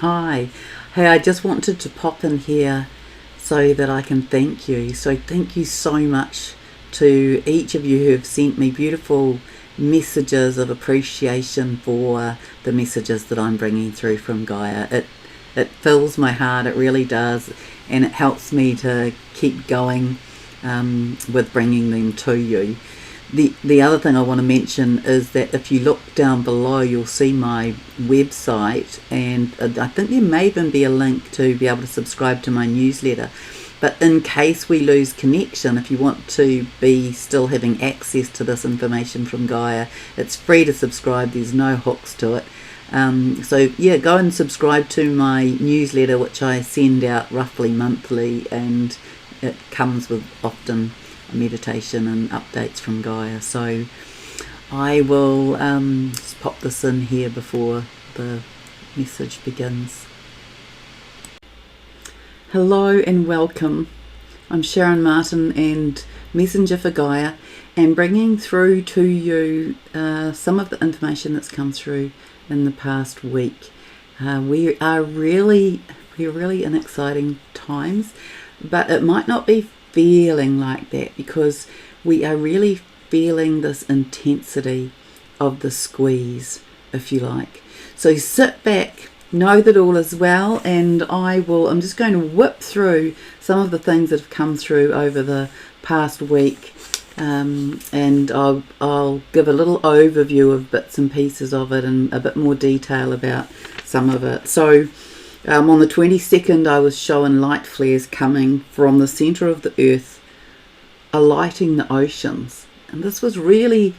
Hi. Hey, I just wanted to pop in here so that I can thank you. So thank you so much to each of you who have sent me beautiful messages of appreciation for the messages that I'm bringing through from Gaia. It fills my heart, it really does, and it helps me to keep going with bringing them to you. The other thing I want to mention is that if you look down below, you'll see my website, and I think there may even be a link to be able to subscribe to my newsletter. But in case we lose connection, if you want to be still having access to this information from Gaia, it's free to subscribe. There's no hooks to it. So yeah, go and subscribe to my newsletter, which I send out roughly monthly, and it comes with often meditation and updates from Gaia. So I will just pop this in here before the message begins. Hello and welcome. I'm Sharron Martin and Messenger for Gaia, and bringing through to you some of the information that's come through in the past week. We're really in exciting times, but it might not be feeling like that because we are really feeling this intensity of the squeeze, if you like. So sit back, know that all is well, and I'm just going to whip through some of the things that have come through over the past week, and I'll give a little overview of bits and pieces of it and a bit more detail about some of it. So on the 22nd, I was shown light flares coming from the centre of the earth, alighting the oceans. And this was really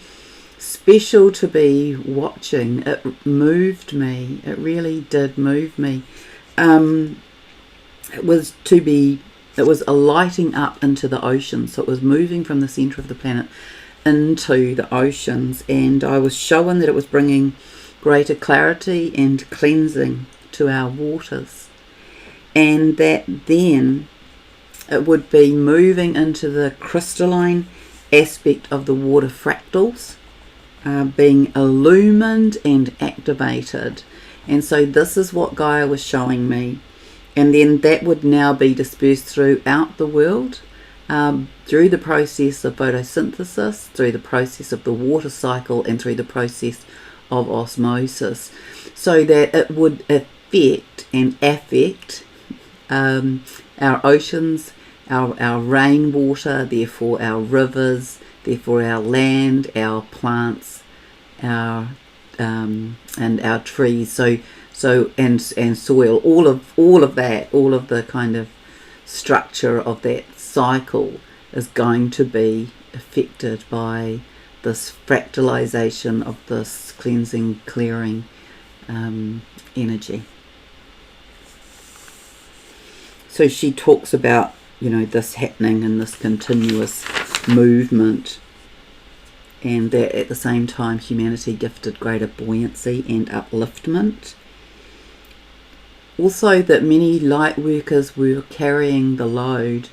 special to be watching. It moved me. It really did move me. It was alighting up into the ocean. So it was moving from the centre of the planet into the oceans. And I was shown that it was bringing greater clarity and cleansing to our waters, and that then it would be moving into the crystalline aspect of the water fractals, being illumined and activated. And so this is what Gaia was showing me, and then that would now be dispersed throughout the world, through the process of photosynthesis, through the process of the water cycle, and through the process of osmosis, so that it would affect and affect our oceans, our rainwater, therefore our rivers, therefore our land, our plants, our and our trees. So and soil, all of that, all of the kind of structure of that cycle is going to be affected by this fractalization of this cleansing, clearing energy. So she talks about, this happening and this continuous movement, and that at the same time humanity gifted greater buoyancy and upliftment. Also that many light workers were carrying the load.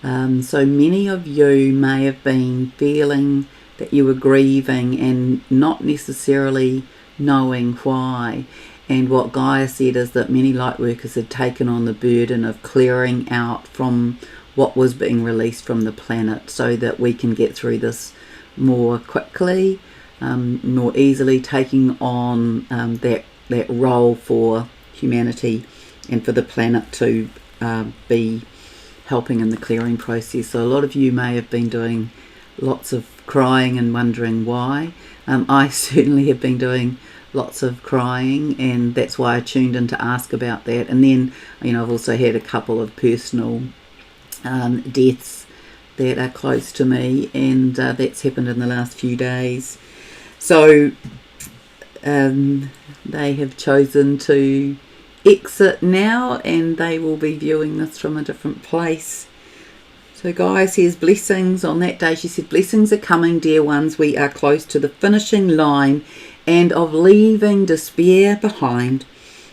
So many of you may have been feeling that you were grieving and not necessarily knowing why. And what Gaia said is that many light workers had taken on the burden of clearing out from what was being released from the planet, so that we can get through this more quickly, more easily, taking on that role for humanity and for the planet to be helping in the clearing process. So a lot of you may have been doing lots of crying and wondering why. I certainly have been doing lots of crying, and that's why I tuned in to ask about that. And then I've also had a couple of personal deaths that are close to me, and that's happened in the last few days. So they have chosen to exit now, and they will be viewing this from a different place. So Gaia says blessings on that day. She said, blessings are coming, dear ones. We are close to the finishing line and of leaving despair behind,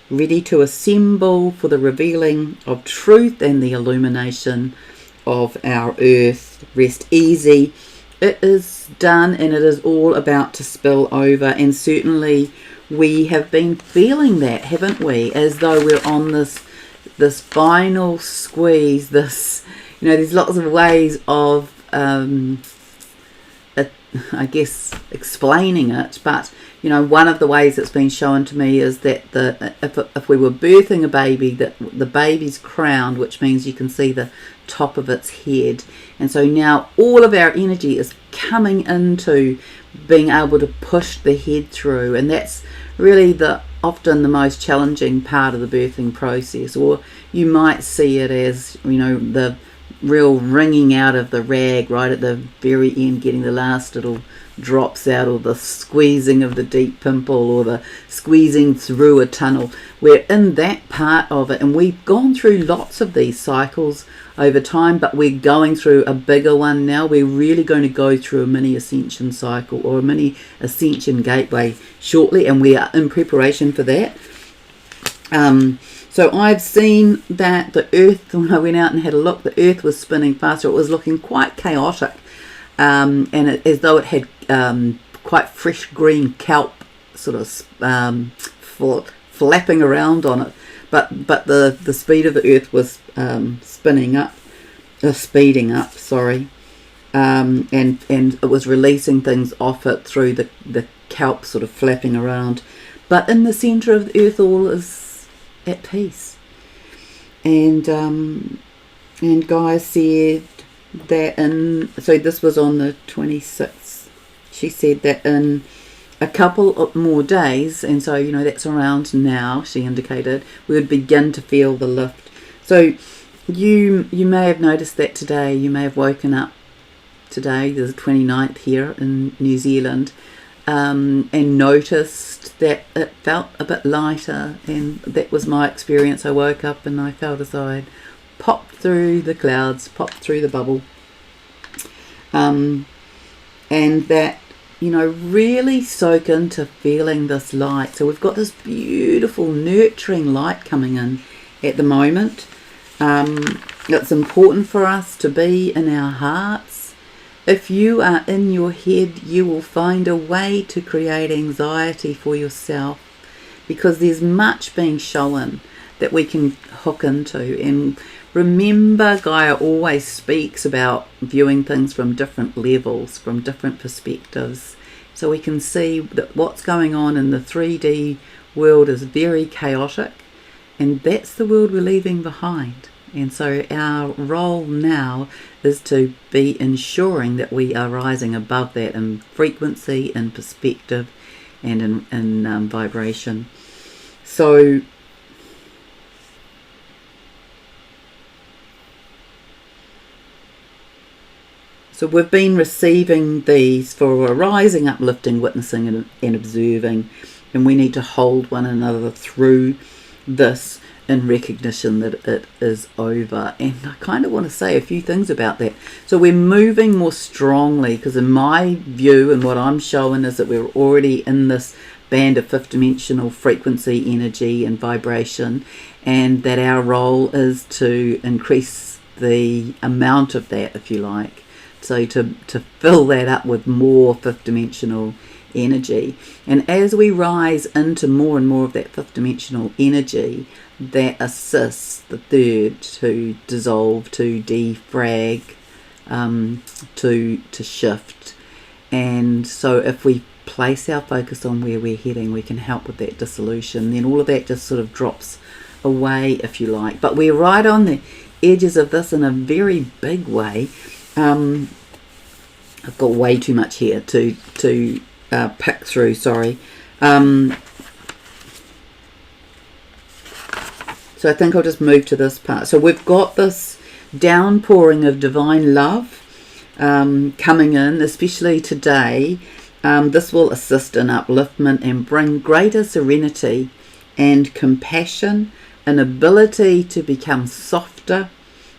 ready to assemble for the revealing of truth and the illumination of our earth. Rest easy. It is done, and it is all about to spill over, and certainly we have been feeling that, haven't we? As though we're on this final squeeze, there's lots of ways of, I guess, explaining it, but one of the ways it's been shown to me is that if we were birthing a baby, that the baby's crowned, which means you can see the top of its head, and so now all of our energy is coming into being able to push the head through, and that's really often the most challenging part of the birthing process. Or you might see it as the real wringing out of the rag right at the very end, getting the last little drops out, or the squeezing of the deep pimple, or the squeezing through a tunnel. We're in that part of it, and we've gone through lots of these cycles over time, but we're going through a bigger one now. We're really going to go through a mini ascension cycle, or a mini ascension gateway shortly, and we are in preparation for that. So I've seen that the earth, when I went out and had a look, the earth was spinning faster. It was looking quite chaotic, and as though it had quite fresh green kelp sort of flapping around on it. But the speed of the earth was speeding up, and it was releasing things off it through the kelp sort of flapping around. But in the centre of the earth, all is at peace. And Gaia said that so this was on the 26th, she said that in a couple of more days, and so that's around now, she indicated, we would begin to feel the lift. So you may have noticed that today, you may have woken up today, the 29th here in New Zealand, and noticed that it felt a bit lighter, and that was my experience. I woke up and I felt as though I'd popped through the clouds, popped through the bubble, and that really soak into feeling this light. So we've got this beautiful nurturing light coming in at the moment. It's important for us to be in our hearts. If you are in your head, you will find a way to create anxiety for yourself, because there's much being shown that we can hook into. And remember, Gaia always speaks about viewing things from different levels, from different perspectives. So we can see that what's going on in the 3D world is very chaotic, and that's the world we're leaving behind. And so our role now is to be ensuring that we are rising above that in frequency, in perspective, and in vibration. So we've been receiving these for arising, uplifting, witnessing, and observing, and we need to hold one another through this in recognition that it is over. And I kind of want to say a few things about that. So we're moving more strongly, because in my view and what I'm showing is that we're already in this band of fifth dimensional frequency, energy and vibration, and that our role is to increase the amount of that, if you like. So to fill that up with more fifth dimensional energy. And as we rise into more and more of that fifth dimensional energy, that assists the third to dissolve, to defrag, to shift. And so if we place our focus on where we're heading, we can help with that dissolution. Then all of that just sort of drops away, if you like. But we're right on the edges of this in a very big way. I've got way too much here to pick through, sorry. So I think I'll just move to this part. So we've got this downpouring of divine love coming in, especially today. This will assist in upliftment and bring greater serenity and compassion, an ability to become softer,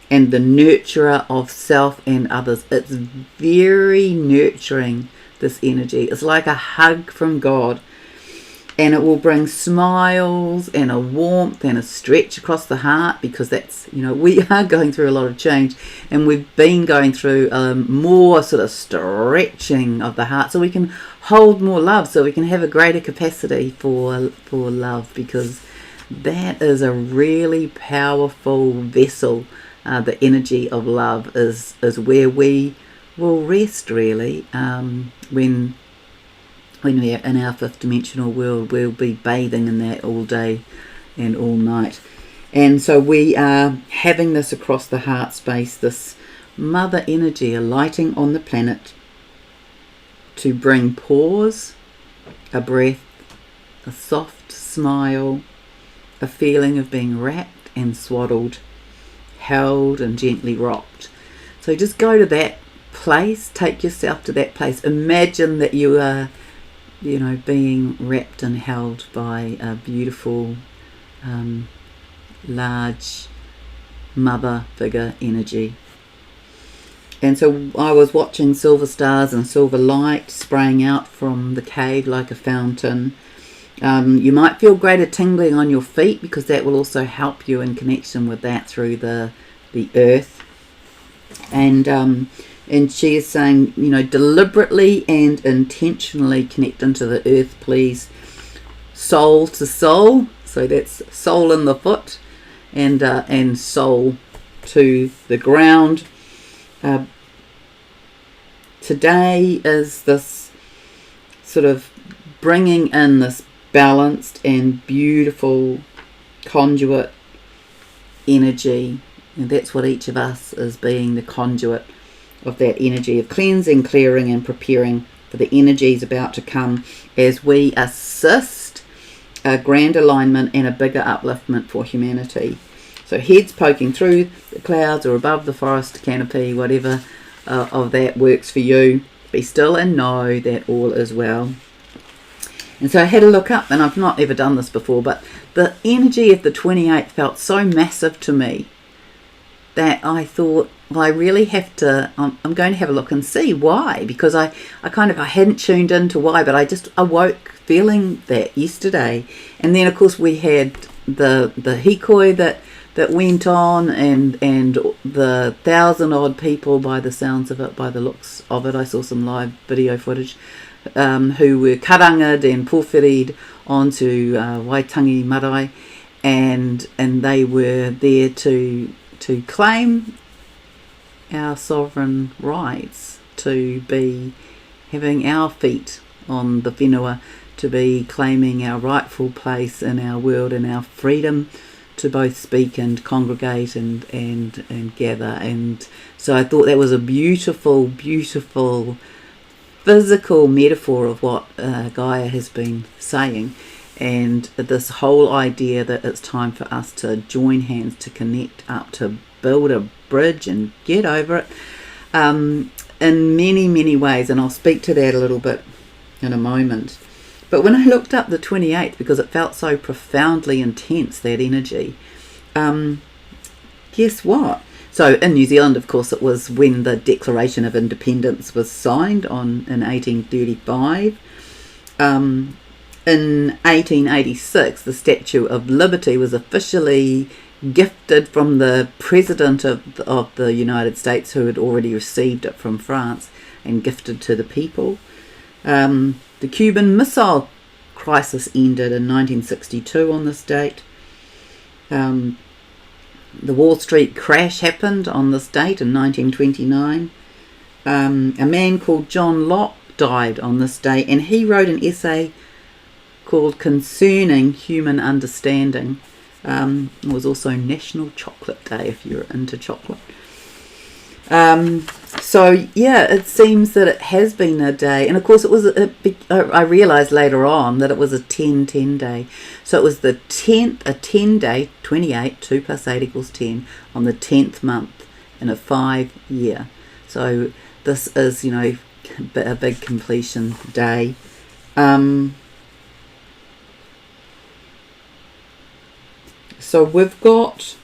and the nurturer of self and others. It's very nurturing, this energy. It's like a hug from God. And it will bring smiles and a warmth and a stretch across the heart, because that's, we are going through a lot of change, and we've been going through more sort of stretching of the heart, so we can hold more love, so we can have a greater capacity for love, because that is a really powerful vessel. The energy of love is where we will rest, really, when we're in our fifth dimensional world. We'll be bathing in that all day and all night. And so we are having this across the heart space, this mother energy alighting on the planet to bring pause, a breath, a soft smile, a feeling of being wrapped and swaddled, held and gently rocked. So just go to that place, take yourself to that place. Imagine that you are, being wrapped and held by a beautiful, large mother figure energy. And so I was watching silver stars and silver light spraying out from the cave like a fountain. You might feel greater tingling on your feet, because that will also help you in connection with that through the earth. And she is saying, deliberately and intentionally connect into the earth, please. Soul to soul. So that's soul in the foot, and soul to the ground. Today is this sort of bringing in this balanced and beautiful conduit energy. And that's what each of us is, being the conduit of that energy of cleansing, clearing and preparing for the energies about to come, as we assist a grand alignment and a bigger upliftment for humanity. So heads poking through the clouds or above the forest canopy, whatever of that works for you. Be still and know that all is well. And so I had a look up, and I've not ever done this before, but the energy of the 28th felt so massive to me that I thought, well, I really have to, I'm going to have a look and see why, because I hadn't tuned into why, but I just awoke feeling that yesterday. And then, of course, we had the hikoi that went on, and the 1,000 odd people, by the sounds of it, by the looks of it, I saw some live video footage, who were karangaed and pōwhiri'd onto Waitangi Marae, and they were there to claim our sovereign rights, to be having our feet on the whenua, to be claiming our rightful place in our world and our freedom to both speak and congregate and gather. And so I thought that was a beautiful, beautiful physical metaphor of what Gaia has been saying, and this whole idea that it's time for us to join hands, to connect up, to build a bridge and get over it, in many, many ways. And I'll speak to that a little bit in a moment. But when I looked up the 28th, because it felt so profoundly intense, that energy, guess what? So in New Zealand, of course, it was when the Declaration of Independence was signed in 1835. In 1886, the Statue of Liberty was officially gifted from the President of the United States, who had already received it from France, and gifted to the people. The Cuban Missile Crisis ended in 1962 on this date. The Wall Street crash happened on this date in 1929. A man called John Locke died on this day, and he wrote an essay called Concerning Human Understanding. It was also National Chocolate Day, if you're into chocolate. So yeah, it seems that it has been a day, and of course it was I realised later on that it was a 10-10 day. So it was the 10th, a 10 day, 28, 2 plus 8 equals 10, on the 10th month in a 5 year. So this is, a big completion day. So we've got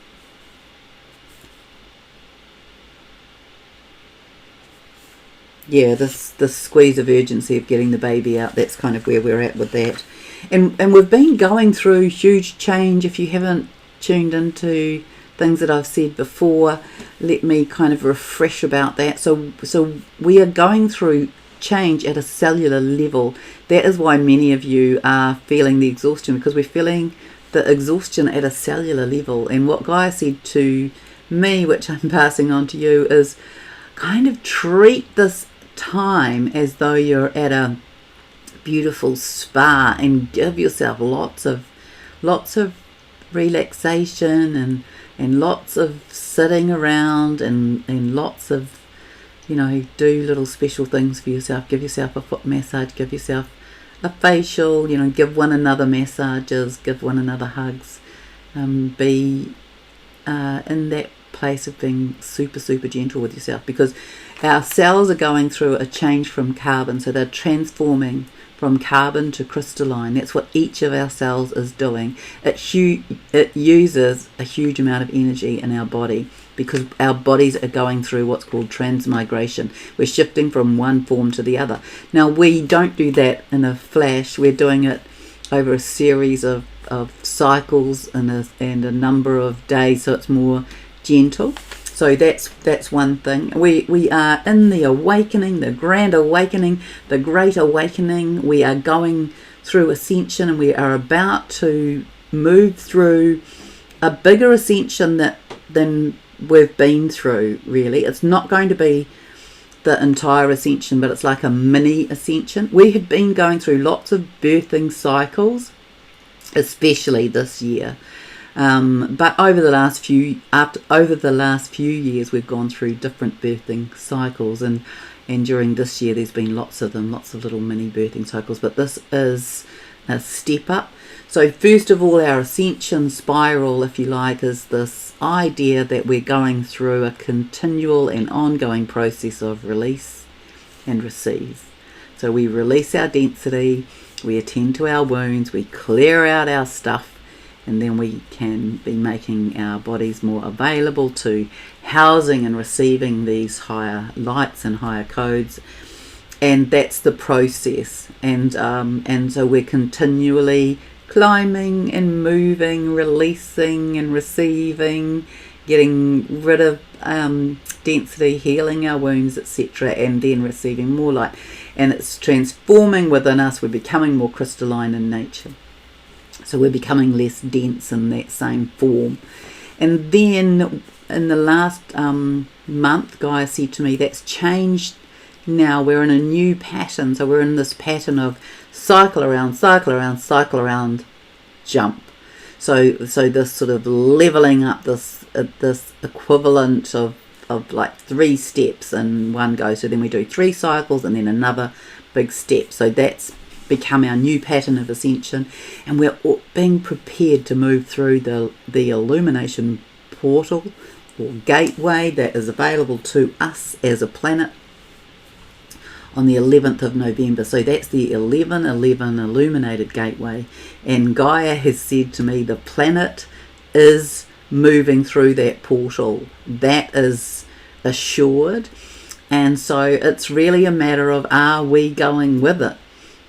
this squeeze of urgency of getting the baby out. That's kind of where we're at with that. And we've been going through huge change. If you haven't tuned into things that I've said before, let me kind of refresh about that. So we are going through change at a cellular level. That is why many of you are feeling the exhaustion, because we're feeling the exhaustion at a cellular level. And what Gaia said to me, which I'm passing on to you, is kind of treat this time as though you're at a beautiful spa and give yourself lots of relaxation and lots of sitting around and lots of, you know, do little special things for yourself. Give yourself a foot massage, give yourself a facial, you know, give one another massages, give one another hugs. Be in that place of being super gentle with yourself, because our cells are going through a change from carbon, so they're transforming from carbon to crystalline. That's what each of our cells is doing. It uses a huge amount of energy in our body, because our bodies are going through what's called transmigration. We're shifting from one form to the other. Now, we don't do that in a flash. We're doing it over a series of cycles and a number of days, so it's more gentle. So that's one thing. We are in the awakening, the grand awakening, the great awakening. We are going through ascension, and we are about to move through a bigger ascension than we've been through, really. It's not going to be the entire ascension, but it's like a mini ascension. We have been going through lots of birthing cycles, especially this year. But over the last few years, we've gone through different birthing cycles, and during this year, there's been lots of little mini birthing cycles. But this is a step up. So first of all, our ascension spiral, if you like, is this idea that we're going through a continual and ongoing process of release and receive. So we release our density, we attend to our wounds, we clear out our stuff, and then we can be making our bodies more available to housing and receiving these higher lights and higher codes. And that's the process. And so we're continually climbing and moving, releasing and receiving, getting rid of density, healing our wounds, etc., and then receiving more light. And it's transforming within us. We're becoming more crystalline in nature. So we're becoming less dense in that same form. And then in the last month, Gaia said to me, that's changed now. We're in a new pattern. So we're in this pattern of cycle around, jump. So this sort of leveling up, this equivalent of like 3 steps in one go. So then we do 3 cycles and then another big step. So that's become our new pattern of ascension, and we're being prepared to move through the illumination portal or gateway that is available to us as a planet on the 11th of November. So that's the 1111 illuminated gateway, and Gaia has said to me the planet is moving through that portal. That is assured, and so it's really a matter of, are we going with it?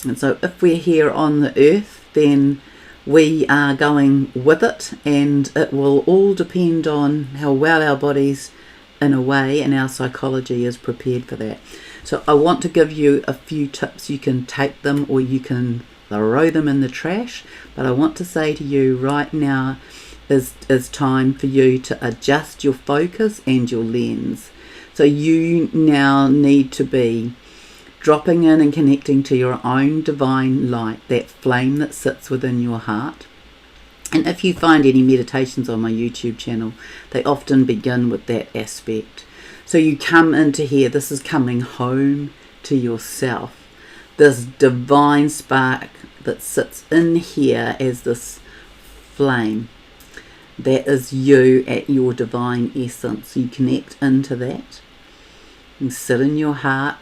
And so if we're here on the earth, then we are going with it, and it will all depend on how well our bodies, in a way, and our psychology is prepared for that. So I want to give you a few tips. You can take them or you can throw them in the trash, but I want to say to you right now is time for you to adjust your focus and your lens. So you now need to be dropping in and connecting to your own divine light, that flame that sits within your heart. And if you find any meditations on my YouTube channel, they often begin with that aspect. So you come into here, this is coming home to yourself. This divine spark that sits in here as this flame, that is you at your divine essence. You connect into that and sit in your heart.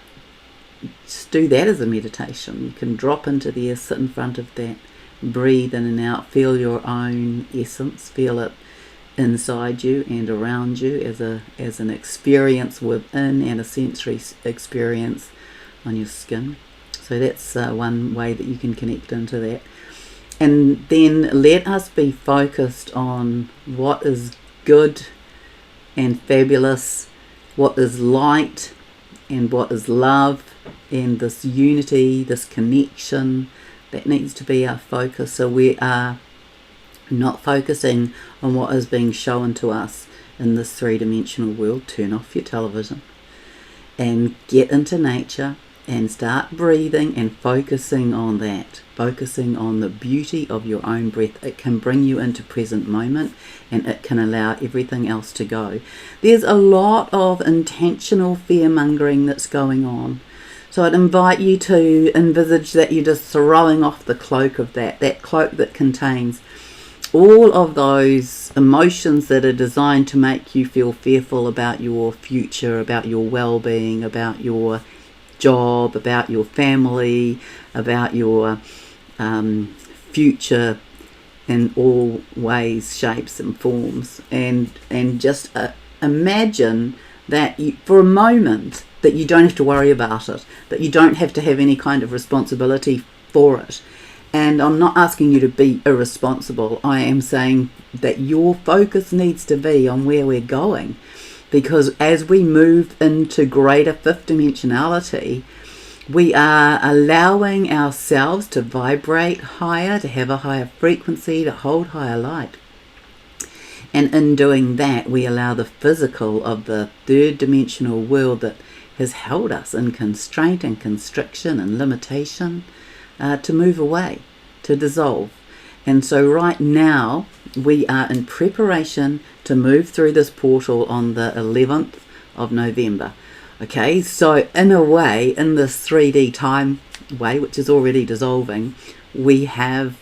Just do that as a meditation. You can drop into there, sit in front of that, breathe in and out, feel your own essence, feel it inside you and around you as an experience within and a sensory experience on your skin. So that's one way that you can connect into that. And then let us be focused on what is good and fabulous, what is light and what is love, and this unity, this connection. That needs to be our focus. So we are not focusing on what is being shown to us in this three-dimensional world. Turn off your television and get into nature and start breathing and focusing on that, focusing on the beauty of your own breath. It can bring you into present moment, and it can allow everything else to go. There's a lot of intentional fear-mongering that's going on. So I'd invite you to envisage that you're just throwing off the cloak of that cloak that contains all of those emotions that are designed to make you feel fearful about your future, about your well-being, about your job, about your family, about your future in all ways, shapes and forms. And just imagine that for a moment that you don't have to worry about it, that you don't have to have any kind of responsibility for it. And I'm not asking you to be irresponsible. I am saying that your focus needs to be on where we're going, because as we move into greater fifth dimensionality, we are allowing ourselves to vibrate higher, to have a higher frequency, to hold higher light. And in doing that, we allow the physical of the third dimensional world that has held us in constraint and constriction and limitation to move away, to dissolve. And so right now we are in preparation to move through this portal on the 11th of November. Okay, so in a way, in this 3D time way, which is already dissolving, we have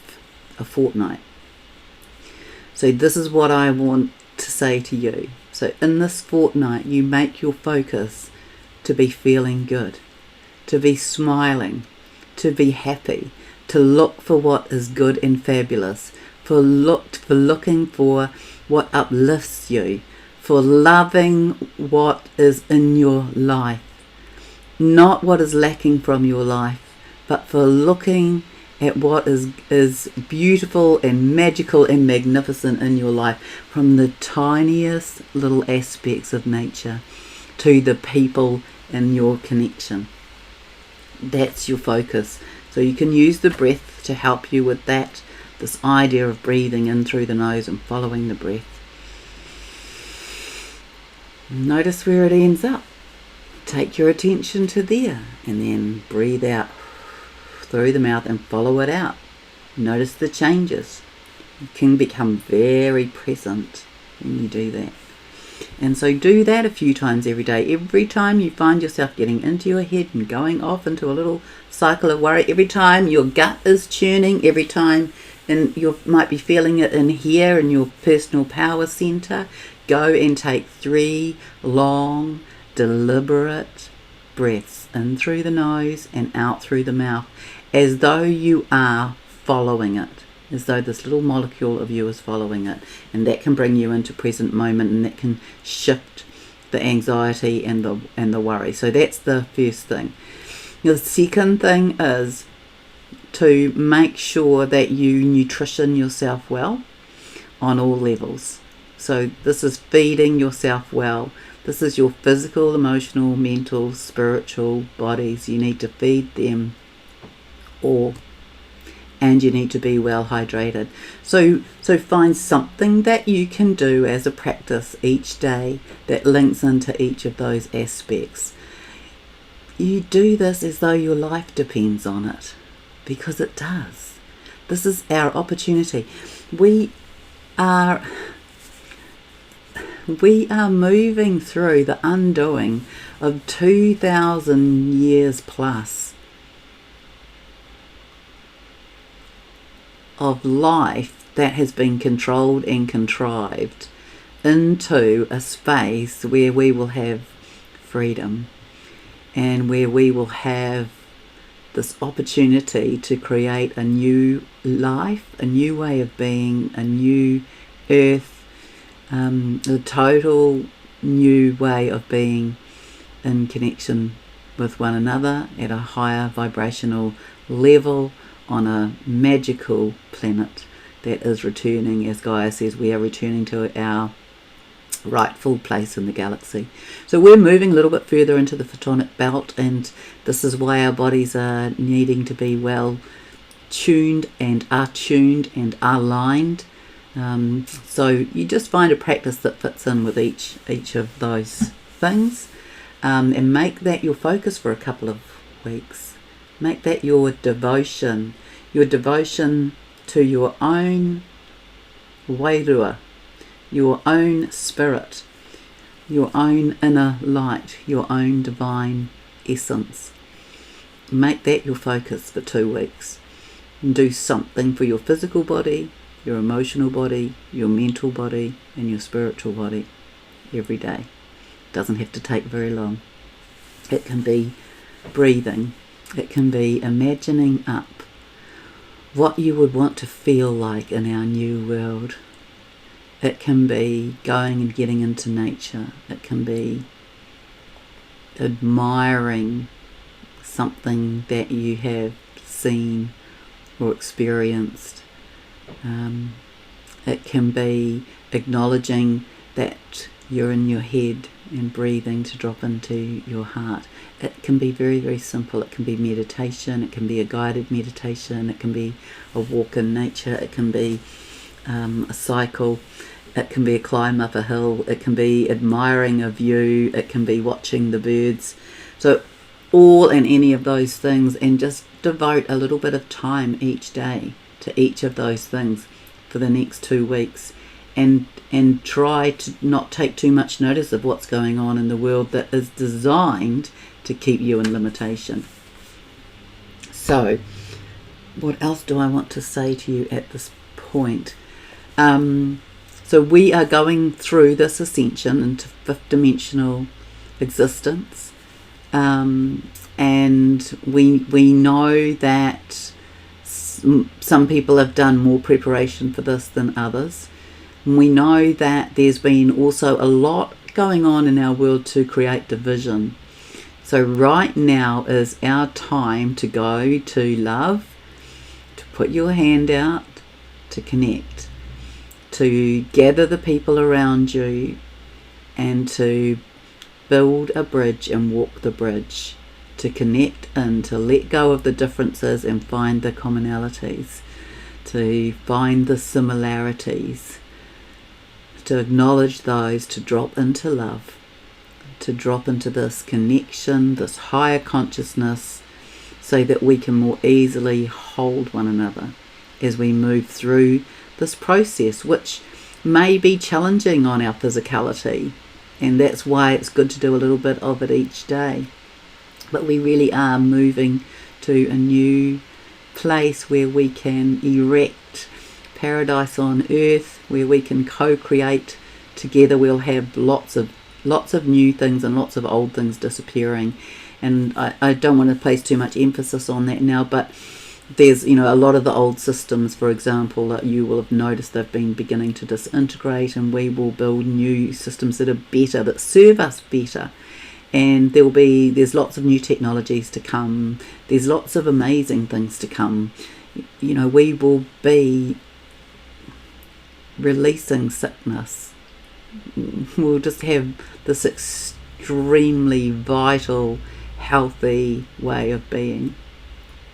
a fortnight. So this is what I want to say to you. So in this fortnight, you make your focus to be feeling good, to be smiling, to be happy, to look for what is good and fabulous, for looking for what uplifts you, for loving what is in your life, not what is lacking from your life, but for looking at what is beautiful and magical and magnificent in your life, from the tiniest little aspects of nature to the people in your connection. That's your focus. So you can use the breath to help you with that, this idea of breathing in through the nose and following the breath. Notice where it ends up. Take your attention to there and then breathe out through the mouth and follow it out. Notice the changes. You can become very present when you do that. And so do that a few times every day. Every time you find yourself getting into your head and going off into a little cycle of worry, every time your gut is churning, every time, and you might be feeling it in here in your personal power center, go and take 3 long, deliberate breaths in through the nose and out through the mouth, as though you are following it, as though this little molecule of you is following it. And that can bring you into present moment, and that can shift the anxiety and the worry. So that's the first thing. The second thing is to make sure that you nutrition yourself well on all levels. So this is feeding yourself well. This is your physical, emotional, mental, spiritual bodies. You need to feed them all, and you need to be well hydrated. So find something that you can do as a practice each day that links into each of those aspects. You do this as though your life depends on it, because it does. This is our opportunity. We are moving through the undoing of 2,000 years plus of life that has been controlled and contrived into a space where we will have freedom and where we will have this opportunity to create a new life, a new way of being, a new earth, a total new way of being in connection with one another at a higher vibrational level on a magical planet that is returning, as Gaia says, we are returning to our rightful place in the galaxy. So we're moving a little bit further into the photonic belt, and this is why our bodies are needing to be well tuned and aligned. So you just find a practice that fits in with each of those things, and make that your focus for a couple of weeks. Make that your devotion to your own wairua, your own spirit, your own inner light, your own divine essence. Make that your focus for 2 weeks. And do something for your physical body, your emotional body, your mental body, and your spiritual body every day. Doesn't have to take very long. It can be breathing. It can be imagining up what you would want to feel like in our new world. It can be going and getting into nature. It can be admiring something that you have seen or experienced. It can be acknowledging that you're in your head and breathing to drop into your heart. It can be very, very simple. It can be meditation. It can be a guided meditation. It can be a walk in nature. It can be a cycle. It can be a climb up a hill. It can be admiring a view. It can be watching the birds. So all and any of those things, and just devote a little bit of time each day to each of those things for the next 2 weeks, and try to not take too much notice of what's going on in the world that is designed to keep you in limitation. So what else do I want to say to you at this point? So we are going through this ascension into fifth dimensional existence, and we know that some people have done more preparation for this than others. We know that there's been also a lot going on in our world to create division. So right now is our time to go to love, to put your hand out, to connect, to gather the people around you, and to build a bridge and walk the bridge, to connect and to let go of the differences and find the commonalities, to find the similarities, to acknowledge those, to drop into love, to drop into this connection, this higher consciousness, so that we can more easily hold one another as we move through this process, which may be challenging on our physicality, and that's why it's good to do a little bit of it each day. But we really are moving to a new place where we can erect paradise on earth, where we can co-create together. We'll have lots of new things and lots of old things disappearing, and I don't want to place too much emphasis on that now, but there's, a lot of the old systems, for example, that you will have noticed they've been beginning to disintegrate, and we will build new systems that are better, that serve us better. And there's lots of new technologies to come. There's lots of amazing things to come. We will be releasing sickness. We'll just have this extremely vital, healthy way of being.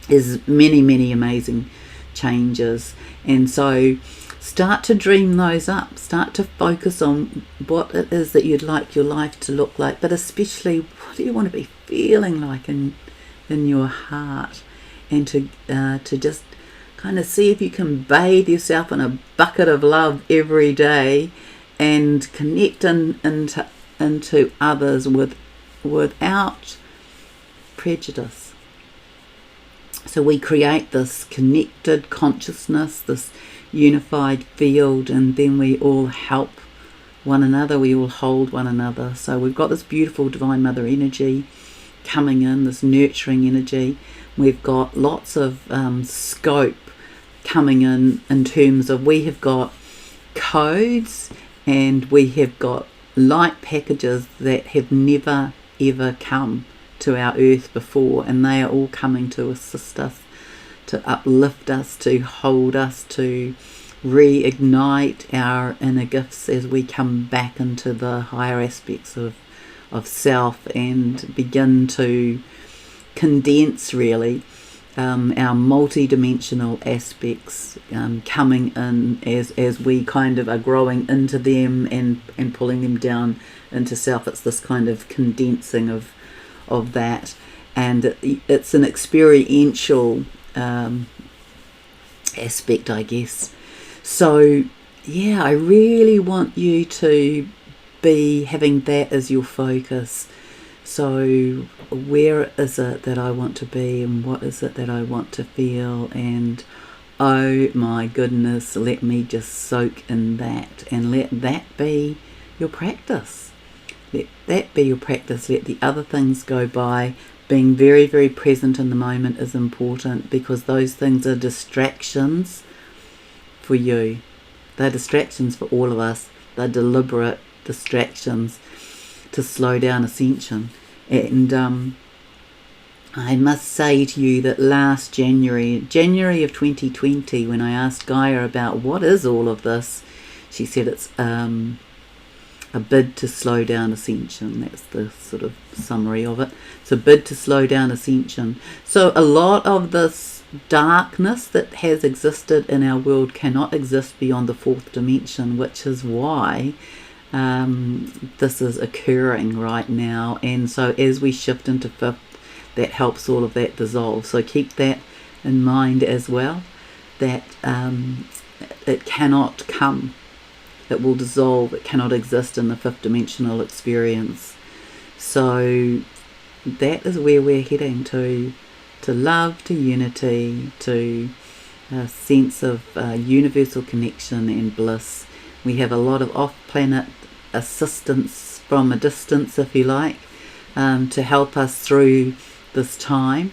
There's many, many amazing changes. And so start to dream those up. Start to focus on what it is that you'd like your life to look like, but especially what do you want to be feeling like in your heart, and to just kind of see if you can bathe yourself in a bucket of love every day and connect into others without prejudice. So we create this connected consciousness, this unified field, and then we all help one another, we all hold one another. So we've got this beautiful Divine Mother energy coming in, this nurturing energy. We've got lots of scope coming in terms of, we have got codes and we have got light packages that have never ever come to our earth before, and they are all coming to assist us to uplift us, to hold us, to reignite our inner gifts as we come back into the higher aspects of self and begin to condense really our multi-dimensional aspects coming in as we kind of are growing into them and pulling them down into self. It's this kind of condensing of that, and it's an experiential aspect, I guess. So yeah, I really want you to be having that as your focus. So where is it that I want to be, and what is it that I want to feel? And oh my goodness, let me just soak in that, and let that be your practice. Let that be your practice. Let the other things go by. Being very, very present in the moment is important, because those things are distractions for you. They're distractions for all of us. They're deliberate distractions to slow down ascension. And I must say to you that last January of 2020, when I asked Gaia about what is all of this, she said it's a bid to slow down ascension. That's the sort of summary of it. It's a bid to slow down ascension. So a lot of this darkness that has existed in our world cannot exist beyond the fourth dimension, which is why this is occurring right now. And so as we shift into fifth, that helps all of that dissolve. So keep that in mind as well, that it cannot come, it will dissolve, it cannot exist in the fifth dimensional experience. So that is where we're heading to love, to unity, to a sense of universal connection and bliss. We have a lot of off-planet assistance from a distance, if you like, to help us through this time,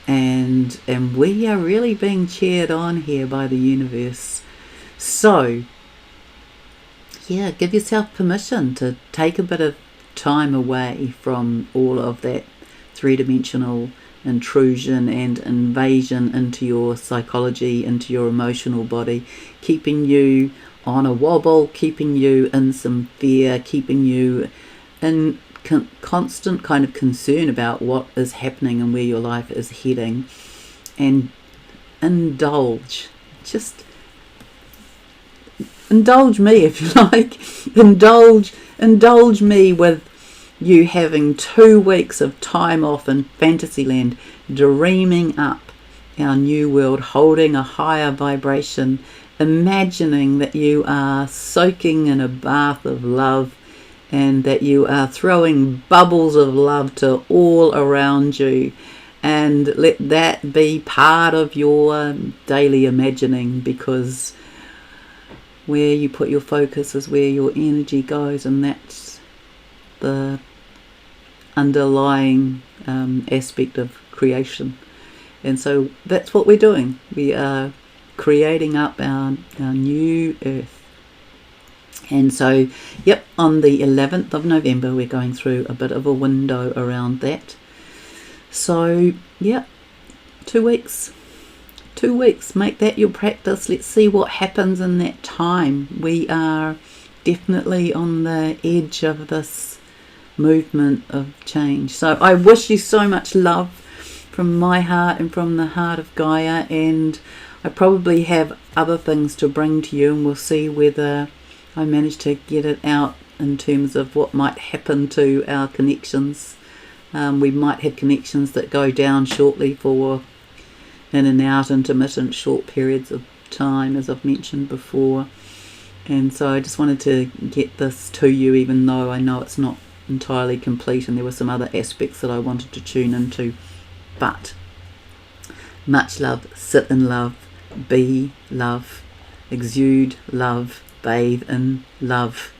and we are really being cheered on here by the universe. So yeah, give yourself permission to take a bit of time away from all of that three-dimensional intrusion and invasion into your psychology, into your emotional body, keeping you on a wobble, keeping you in some fear, keeping you in constant kind of concern about what is happening and where your life is heading. And indulge me, if you like. Indulge me with you having 2 weeks of time off in Fantasyland, dreaming up our new world, holding a higher vibration, imagining that you are soaking in a bath of love, and that you are throwing bubbles of love to all around you. And let that be part of your daily imagining, because where you put your focus is where your energy goes, and that's the underlying aspect of creation. And so that's what we're doing. We are creating up our new earth. And so, yep, on the 11th of November, we're going through a bit of a window around that. So, yep, 2 weeks. 2 weeks, make that your practice. Let's see what happens in that time. We are definitely on the edge of this movement of change. So I wish you so much love from my heart and from the heart of Gaia, and I probably have other things to bring to you, and we'll see whether I manage to get it out in terms of what might happen to our connections. We might have connections that go down shortly for in and out, intermittent short periods of time, as I've mentioned before. And so I just wanted to get this to you, even though I know it's not entirely complete and there were some other aspects that I wanted to tune into. But much love, sit in love, be love, exude love, bathe in love.